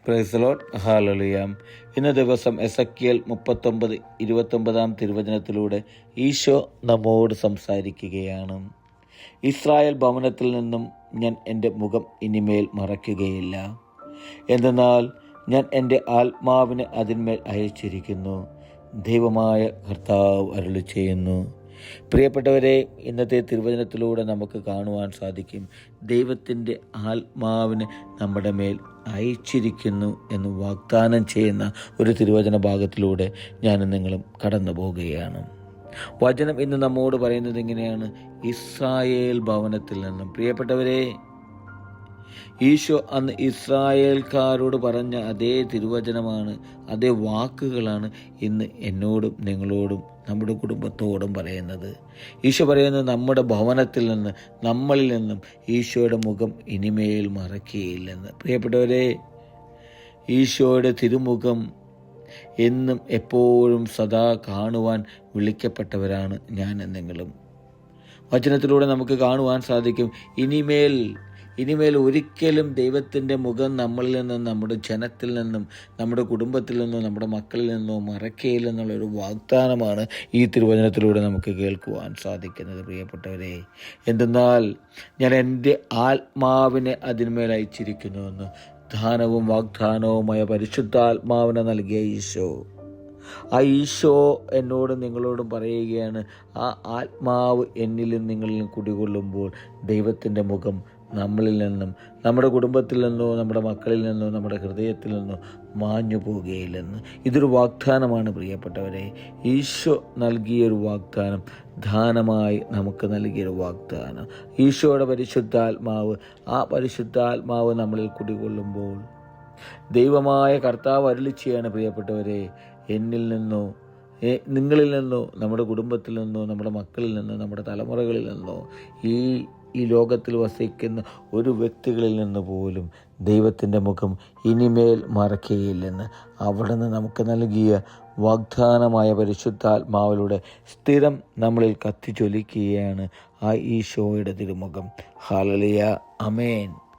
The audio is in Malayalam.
Praise the Lord. ഹല്ലേലൂയ. ഇന്ന് ദിവസം എസെക്കിയേൽ 39:29 തിരുവചനത്തിലൂടെ ഈശോ നമ്മോട് സംസാരിക്കുകയാണ്. ഇസ്രായേൽ ഭവനത്തിൽ നിന്നും ഞാൻ എൻ്റെ മുഖം ഇനിമേൽ മറയ്ക്കുകയില്ല. എന്തെന്നാൽ ഞാൻ എൻ്റെ ആത്മാവിനെ അതിന്മേൽ അയച്ചിരിക്കുന്നു. ദൈവമായ കർത്താവ് അരുളി ചെയ്യുന്നു. പ്രിയപ്പെട്ടവരെ, ഇന്നത്തെ തിരുവചനത്തിലൂടെ നമുക്ക് കാണുവാൻ സാധിക്കും, ദൈവത്തിൻ്റെ ആത്മാവിനെ നമ്മുടെ മേൽ അയച്ചിരിക്കുന്നു എന്ന് വാഗ്ദാനം ചെയ്യുന്ന ഒരു തിരുവചന ഭാഗത്തിലൂടെ ഞാനും നിങ്ങളും കടന്നു പോവുകയാണ്. വചനം ഇന്ന് നമ്മോട് പറയുന്നത് എങ്ങനെയാണ്? ഇസ്രായേൽ ഭവനത്തിൽ നിന്നും. പ്രിയപ്പെട്ടവരെ, ഈശോ അന്ന് ഇസ്രായേൽക്കാരോട് പറഞ്ഞ അതേ തിരുവചനമാണ്, അതേ വാക്കുകളാണ് ഇന്ന് എന്നോടും നിങ്ങളോടും നമ്മുടെ കുടുംബത്തോടും പറയുന്നത്. ഈശോ പറയുന്നത് നമ്മുടെ ഭവനത്തിൽ നിന്ന്, നമ്മളിൽ നിന്നും ഈശോയുടെ മുഖം ഇനിമേൽ മറക്കുകയില്ലെന്ന്. പ്രിയപ്പെട്ടവരെ, ഈശോയുടെ തിരുമുഖം എന്നും എപ്പോഴും സദാ കാണുവാൻ വിളിക്കപ്പെട്ടവരാണ് ഞാൻ നിങ്ങളും. വചനത്തിലൂടെ നമുക്ക് കാണുവാൻ സാധിക്കും, ഇനിമേൽ ഒരിക്കലും ദൈവത്തിൻ്റെ മുഖം നമ്മളിൽ നിന്നും, നമ്മുടെ ജനത്തിൽ നിന്നും, നമ്മുടെ കുടുംബത്തിൽ നിന്നോ, നമ്മുടെ മക്കളിൽ നിന്നോ മറക്കയില്ലെന്നുള്ളൊരു വാഗ്ദാനമാണ് ഈ തിരുവചനത്തിലൂടെ നമുക്ക് കേൾക്കുവാൻ സാധിക്കുന്നത്. പ്രിയപ്പെട്ടവരെ, എന്തെന്നാൽ ഞാൻ എൻ്റെ ആത്മാവിനെ അതിന്മേൽ അയച്ചിരിക്കുന്നുവെന്ന് ദാനവും വാഗ്ദാനവുമായ പരിശുദ്ധാത്മാവിനെ നൽകിയ ഈശോ, ആ ഈശോ എന്നോടും നിങ്ങളോടും പറയുകയാണ്, ആ ആത്മാവ് എന്നിലും നിങ്ങളിലും കുടികൊള്ളുമ്പോൾ ദൈവത്തിൻ്റെ മുഖം നമ്മളിൽ നിന്നും, നമ്മുടെ കുടുംബത്തിൽ നിന്നോ, നമ്മുടെ മക്കളിൽ നിന്നോ, നമ്മുടെ ഹൃദയത്തിൽ നിന്നോ മാഞ്ഞു പോവുകയില്ലെന്ന്. ഇതൊരു വാഗ്ദാനമാണ് പ്രിയപ്പെട്ടവരെ. ഈശോ നൽകിയൊരു വാഗ്ദാനം, ദാനമായി നമുക്ക് നൽകിയൊരു വാഗ്ദാനം. ഈശോയുടെ പരിശുദ്ധാത്മാവ്, ആ പരിശുദ്ധാത്മാവ് നമ്മളിൽ കുടികൊള്ളുമ്പോൾ ദൈവമായ കർത്താവ് അരുളി ചെയ്യാണ്, പ്രിയപ്പെട്ടവരെ, എന്നിൽ നിന്നോ, നിങ്ങളിൽ നിന്നോ, നമ്മുടെ കുടുംബത്തിൽ നിന്നോ, നമ്മുടെ മക്കളിൽ നിന്നോ, നമ്മുടെ തലമുറകളിൽ നിന്നോ, ഈ ലോകത്തിൽ വസിക്കുന്ന ഒരു വ്യക്തികളിൽ നിന്ന് പോലും ദൈവത്തിൻ്റെ മുഖം ഇനിമേൽ മറക്കുകയില്ലെന്ന് അവിടുന്ന് നമുക്ക് നൽകിയ വാഗ്ദാനമായ പരിശുദ്ധാത്മാവിലൂടെ സ്ഥിരം നമ്മളിൽ കത്തിച്ചൊലിക്കുകയാണ് ആ ഈശോയുടെ തിരുമുഖം. ഹല്ലേലൂയ. ആമേൻ.